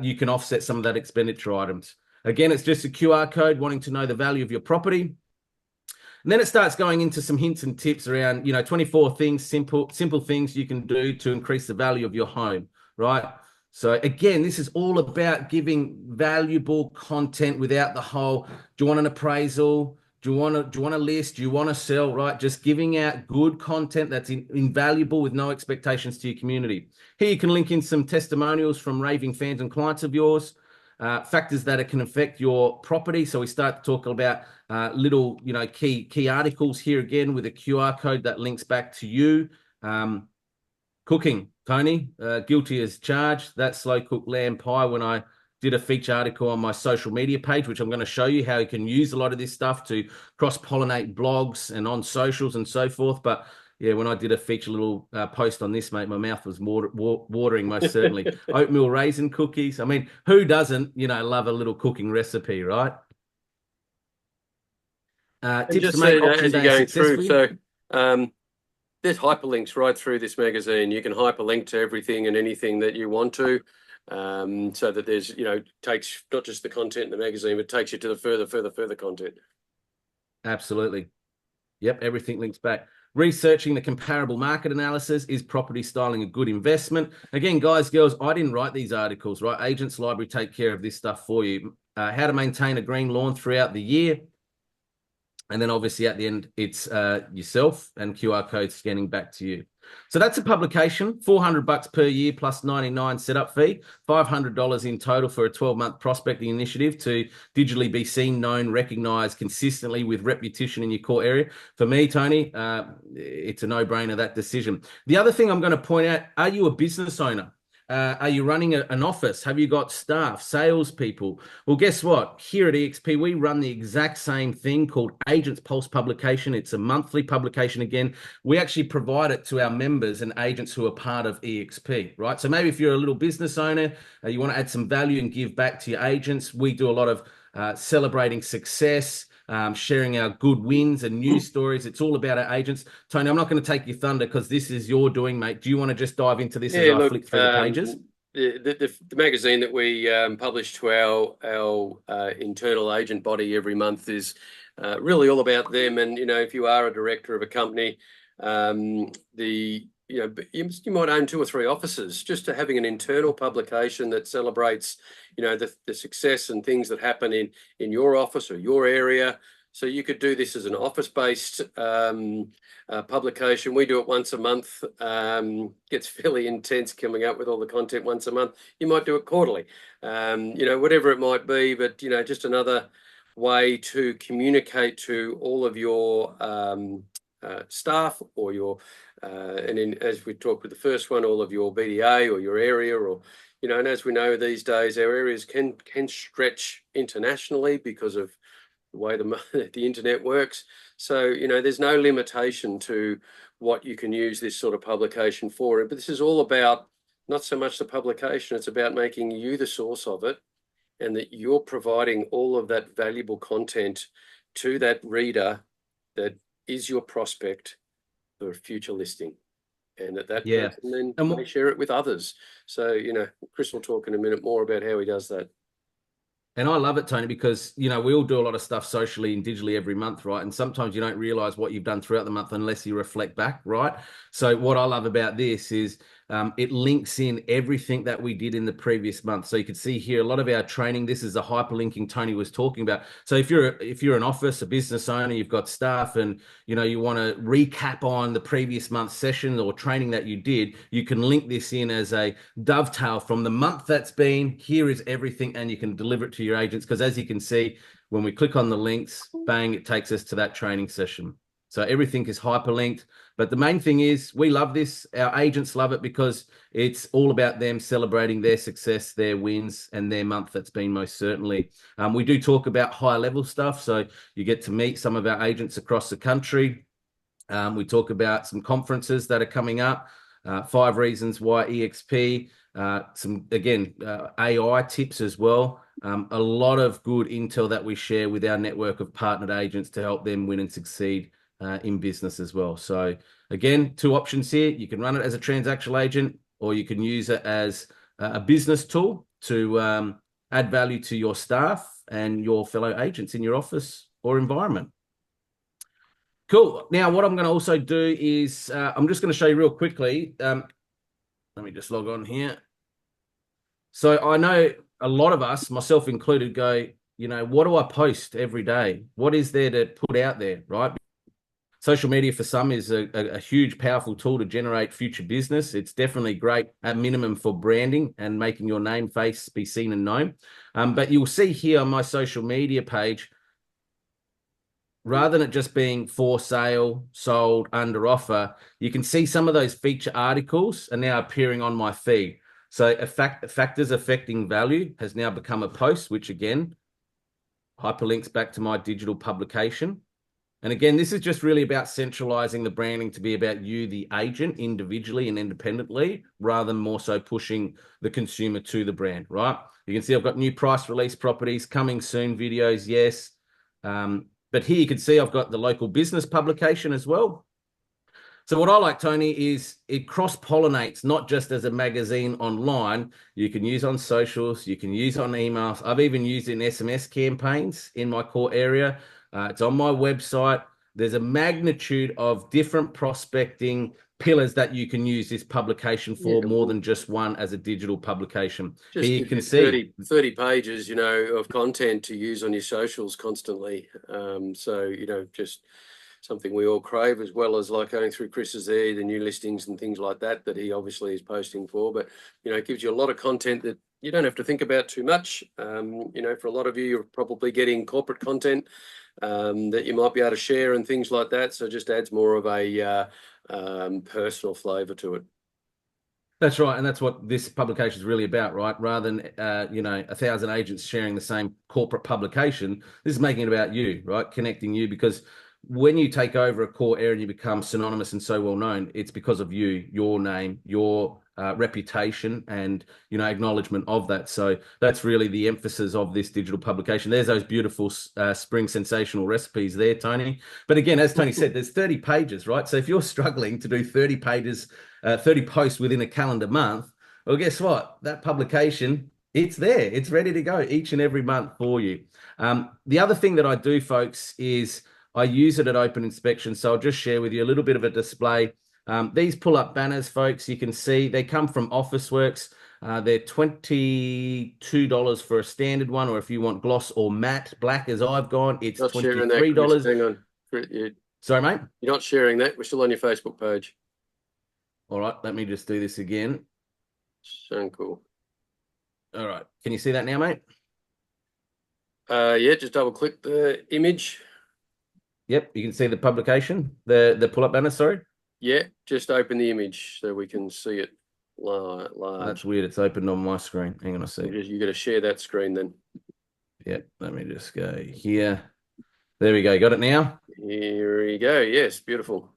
You can offset some of that expenditure items. Again, it's just a QR code wanting to know the value of your property. And then it starts going into some hints and tips around, 24 things, simple things you can do to increase the value of your home, right? So again, this is all about giving valuable content without the whole, do you want an appraisal? Do you want a list? Do you want to sell, right? Just giving out good content that's invaluable with no expectations to your community. Here you can link in some testimonials from raving fans and clients of yours, factors that it can affect your property. So we start to talk about little, key articles here again with a QR code that links back to you. Cooking, Tony, guilty as charged. That slow cooked lamb pie when I did a feature article on my social media page, which I'm going to show you how you can use a lot of this stuff to cross-pollinate blogs and on socials and so forth. But yeah, when I did a feature little post on this, mate, my mouth was watering most certainly. Oatmeal raisin cookies. I mean, who doesn't, love a little cooking recipe, right? And tips just to make so, auction as you're day a going success for through, you? so there's hyperlinks right through this magazine. You can hyperlink to everything and anything that you want to, so that there's, takes not just the content in the magazine, but takes you to the further content. Absolutely. Yep, everything links back. Researching the comparable market analysis. Is property styling a good investment? Again, guys, girls, I didn't write these articles, right? Agents Library take care of this stuff for you. How to maintain a green lawn throughout the year. And then obviously at the end, it's yourself and QR code scanning back to you. So that's a publication, $400 per year plus 99 setup fee, $500 in total for a 12-month prospecting initiative to digitally be seen, known, recognized consistently with repetition in your core area. For me, Tony, it's a no-brainer, that decision. The other thing I'm going to point out, are you a business owner? Are you running an office? Have you got staff, salespeople? Well, guess what? Here at EXP, we run the exact same thing called Agents Pulse Publication. It's a monthly publication. Again, we actually provide it to our members and agents who are part of EXP, right? So maybe if you're a little business owner, you want to add some value and give back to your agents, we do a lot of celebrating success, sharing our good wins and news stories. It's all about our agents. Tony, I'm not going to take your thunder because this is your doing, mate. Do you want to just dive into this as I flick through the pages? The magazine that we publish to our internal agent body every month is really all about them. And, if you are a director of a company, you might own 2 or 3 offices. Just to having an internal publication that celebrates, the success and things that happen in your office or your area. So you could do this as an office-based publication. We do it once a month. Gets fairly intense coming up with all the content once a month. You might do it quarterly, whatever it might be. But, just another way to communicate to all of your staff or your, and in, as we talked with the first one, all of your BDA or your area, or, and as we know these days, our areas can stretch internationally because of the way the internet works. So, there's no limitation to what you can use this sort of publication for. But this is all about not so much the publication, it's about making you the source of it, and that you're providing all of that valuable content to that reader that is your prospect for future listing. And that person then may share it with others. So, Chris will talk in a minute more about how he does that. And I love it, Tony, because, we all do a lot of stuff socially and digitally every month, right? And sometimes you don't realize what you've done throughout the month unless you reflect back, right? So what I love about this is it links in everything that we did in the previous month. So you can see here a lot of our training. This is the hyperlinking Tony was talking about. So if you're an office, a business owner, you've got staff, and you want to recap on the previous month's session or training that you did, you can link this in as a dovetail from the month that's been. Here is everything, and you can deliver it to your agents, because as you can see, when we click on the links, bang, it takes us to that training session. So everything is hyperlinked. But the main thing is we love this. Our agents love it because it's all about them celebrating their success, their wins, and their month that's been, most certainly. We do talk about high level stuff. So you get to meet some of our agents across the country. We talk about some conferences that are coming up, 5 reasons why EXP, some, again, AI tips as well. A lot of good intel that we share with our network of partnered agents to help them win and succeed in business as well. So again, 2 options here. You can run it as a transactional agent, or you can use it as a business tool to add value to your staff and your fellow agents in your office or environment. Cool. Now, what I'm going to also do is I'm just going to show you real quickly. Let me just log on here. So I know a lot of us, myself included, go, what do I post every day? What is there to put out there, right? Social media for some is a huge, powerful tool to generate future business. It's definitely great at minimum for branding and making your name, face be seen and known. But you'll see here on my social media page, rather than it just being for sale, sold, under offer, you can see some of those feature articles are now appearing on my feed. So factors affecting value has now become a post, which again, hyperlinks back to my digital publication. And again, this is just really about centralizing the branding to be about you, the agent, individually and independently, rather than more so pushing the consumer to the brand, right? You can see I've got new price release properties coming soon videos. Yes. But here you can see I've got the local business publication as well. So what I like, Tony, is it cross-pollinates, not just as a magazine online. You can use on socials, you can use on emails. I've even used it in SMS campaigns in my core area. It's on my website. There's a magnitude of different prospecting pillars that you can use this publication for, more than just one as a digital publication. Just Here you give can you see 30 pages, of content to use on your socials constantly. So, just something we all crave, as well as like going through Chris's there, the new listings and things like that he obviously is posting for. But, it gives you a lot of content that you don't have to think about too much. For a lot of you, you're probably getting corporate content that you might be able to share and things like that. So it just adds more of a personal flavour to it. That's right, and that's what this publication is really about, right? Rather than 1,000 agents sharing the same corporate publication, this is making it about you, right? Connecting you, because when you take over a core area and you become synonymous and so well known, it's because of you, your name, your reputation, and acknowledgement of that. So that's really the emphasis of this digital publication. There's those beautiful spring sensational recipes there, Tony. But again, as Tony said, there's 30 pages, right? So if you're struggling to do 30 pages, 30 posts within a calendar month, well, guess what? That publication, it's there. It's ready to go each and every month for you. The other thing that I do, folks, is I use it at open inspection. So I'll just share with you a little bit of a display. These pull-up banners, folks, you can see they come from Officeworks. They're $22 for a standard one, or if you want gloss or matte black, as I've gone, it's Not sharing that, $23. Chris. Hang on. Sorry, mate? You're not sharing that. We're still on your Facebook page. All right, let me just do this again. So cool. All right, can you see that now, mate? Yeah, just double click the image. Yep, you can see the publication, the pull-up banner, sorry. Yeah, just open the image so we can see it large. That's weird. It's opened on my screen. Hang on a sec. You got to share that screen then. Yep, let me just go here. There we go. Got it now? Here we go. Yes, beautiful.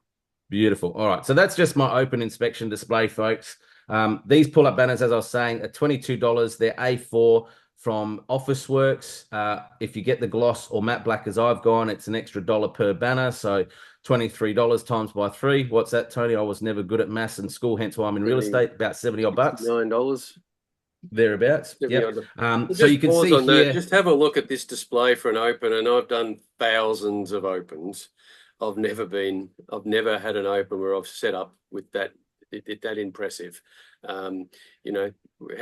Beautiful. All right. So that's just my open inspection display, folks. These pull-up banners, as I was saying, are $22. They're A4 from Officeworks. If you get the gloss or matte black as I've gone, it's an extra $1 per banner. So $23 times by 3. What's that, Tony? I was never good at maths in school, hence why I'm in real estate. About 70 odd bucks. $9. Thereabouts. Yep. So you can pause see on here. that. Just have a look at this display for an open, and I've done thousands of opens. I've never had an open where I've set up with that impressive. How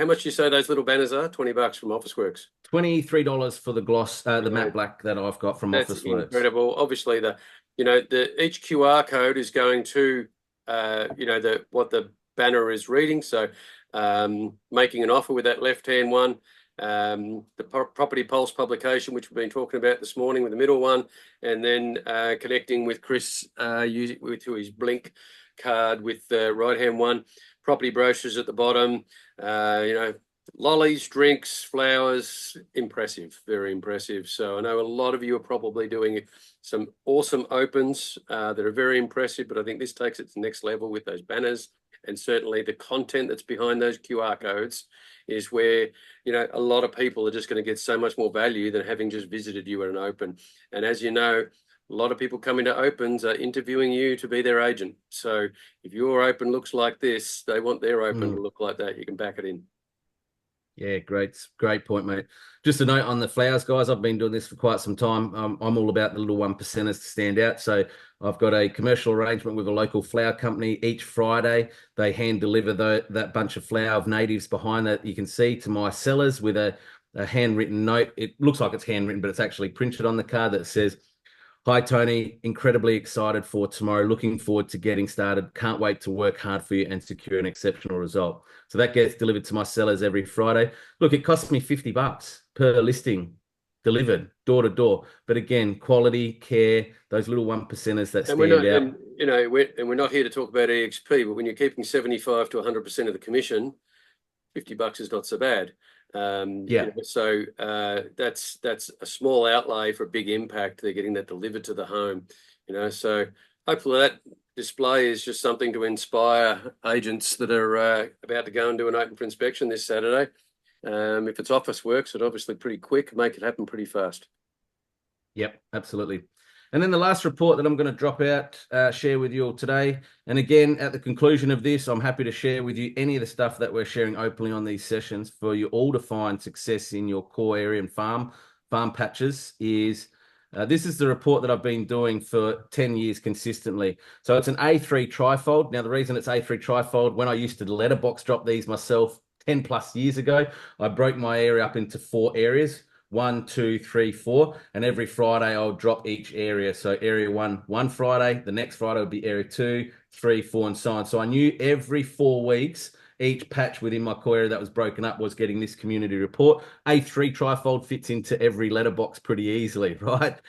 much do you say those little banners are? $20 from Officeworks. $23 for the gloss, the matte black that I've got from That's Officeworks. incredible. Obviously, each QR code is going to what the banner is reading. So making an offer with that left-hand one, the Property Pulse publication, which we've been talking about this morning with the middle one, and then connecting with Chris to his Blink card with the right-hand one. Property brochures at the bottom, lollies, drinks, flowers, impressive, very impressive. So I know a lot of you are probably doing some awesome opens that are very impressive, but I think this takes it to the next level with those banners, and certainly the content that's behind those QR codes is where, a lot of people are just going to get so much more value than having just visited you at an open. And as you know, a lot of people coming to opens are interviewing you to be their agent. So if your open looks like this, they want their open to look like that. You can back it in. Yeah, great point, mate. Just a note on the flowers, guys. I've been doing this for quite some time. I'm all about the little 1%ers to stand out. So I've got a commercial arrangement with a local flower company. Each Friday, they hand deliver that bunch of flower of natives behind that you can see to my sellers with a handwritten note. It looks like it's handwritten, but it's actually printed on the card that says, "Hi, Tony. Incredibly excited for tomorrow. Looking forward to getting started. Can't wait to work hard for you and secure an exceptional result." So that gets delivered to my sellers every Friday. Look, it costs me $50 per listing delivered door to door. But again, quality, care, those little 1%ers that stand out. We're not here to talk about EXP, but when you're keeping 75 to 100% of the commission, $50 is not so bad. So that's a small outlay for a big impact. They're getting that delivered to the home, so hopefully that display is just something to inspire agents that are about to go and do an open for inspection this Saturday. If it's Officeworks, it's obviously pretty quick, make it happen pretty fast. Yep, absolutely. And then the last report that I'm going to drop out, share with you all today. And again, at the conclusion of this, I'm happy to share with you any of the stuff that we're sharing openly on these sessions for you all to find success in your core area and farm patches. This is the report that I've been doing for 10 years consistently. So it's an A3 trifold. Now, the reason it's A3 trifold, when I used to letterbox drop these myself 10 plus years ago, I broke my area up into 4 areas. 1, 2, 3, 4, and every Friday I'll drop each area. So area 1, one Friday, the next Friday will be area 2, 3, 4, and so on. So I knew every 4 weeks, each patch within my core area that was broken up was getting this community report. A3 trifold fits into every letterbox pretty easily, right?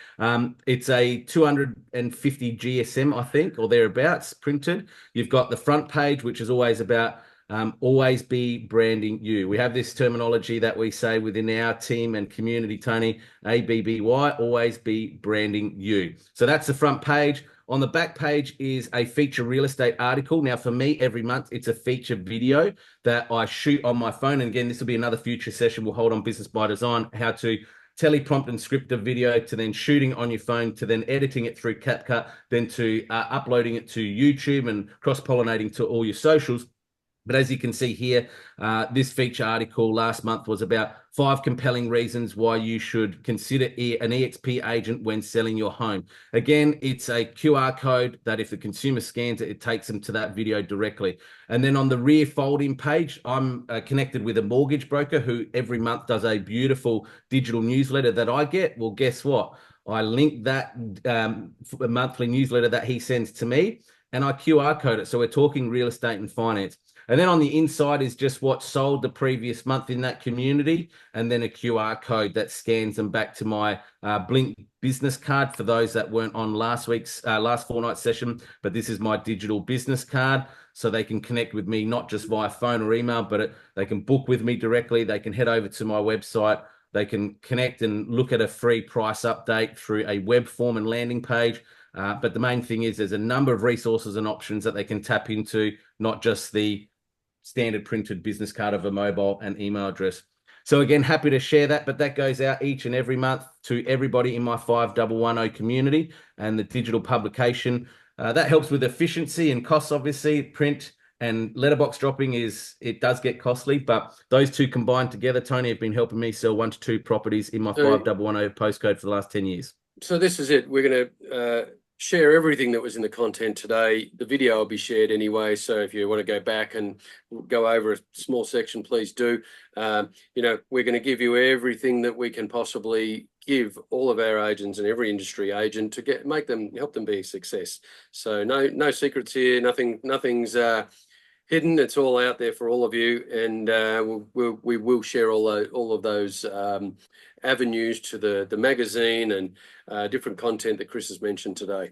It's a 250 GSM, I think, or thereabouts printed. You've got the front page, which is always about always be branding you. We have this terminology that we say within our team and community, Tony, ABBY, always be branding you. So that's the front page. On the back page is a feature real estate article. Now, for me, every month, it's a feature video that I shoot on my phone. And again, this will be another future session we'll hold on Business by Design, how to teleprompt and script a video to then shooting on your phone, to then editing it through CapCut, then to uploading it to YouTube and cross-pollinating to all your socials. But as you can see here, this feature article last month was about 5 compelling reasons why you should consider an EXP agent when selling your home. Again, it's a QR code that if the consumer scans it, it takes them to that video directly. And then on the rear folding page, I'm connected with a mortgage broker who every month does a beautiful digital newsletter that I get. Well, guess what? I link that monthly newsletter that he sends to me, and I QR code it. So we're talking real estate and finance. And then on the inside is just what sold the previous month in that community, and then a QR code that scans them back to my Blink business card for those that weren't on last fortnight session. But this is my digital business card, so they can connect with me not just via phone or email, but they can book with me directly. They can head over to my website. They can connect and look at a free price update through a web form and landing page. But the main thing is there's a number of resources and options that they can tap into, not just the standard printed business card of a mobile and email address. So again, happy to share that, but that goes out each and every month to everybody in my 5110 community and the digital publication. That helps with efficiency and costs, obviously. Print and letterbox dropping it does get costly, but those two combined together, Tony, have been helping me sell 1 to 2 properties in my 5110 postcode for the last 10 years. So this is it. We're going to share everything that was in the content today. The video will be shared anyway, so if you want to go back and go over a small section, please do. We're going to give you everything that we can possibly give all of our agents and every industry agent to help them be a success. So no secrets here. Nothing's hidden. It's all out there for all of you, and we will share all of those avenues to the magazine and different content that Chris has mentioned today.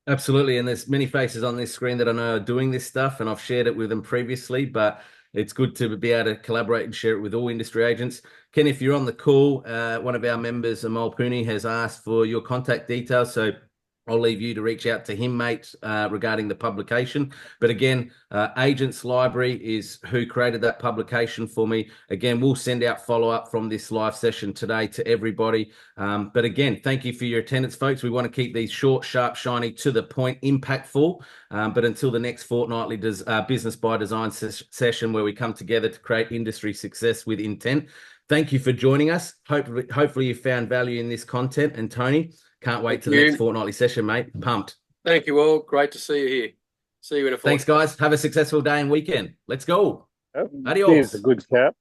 Absolutely, and there's many faces on this screen that I know are doing this stuff, and I've shared it with them previously, but it's good to be able to collaborate and share it with all industry agents. Ken, if you're on the call, one of our members, Amal Pooney, has asked for your contact details, so I'll leave you to reach out to him, mate, regarding the publication. But again, Agents Library is who created that publication for me. Again, we'll send out follow-up from this live session today to everybody. But again, thank you for your attendance, folks. We want to keep these short, sharp, shiny, to the point, impactful. But until the next fortnightly Business by Design session where we come together to create industry success with intent, thank you for joining us. Hopefully you found value in this content. And Tony, can't wait till the next fortnightly session, mate. Pumped. Thank you all. Great to see you here. See you in a fortnight. Thanks, guys. Have a successful day and weekend. Let's go. Oh, Adios. Steve's a good chap.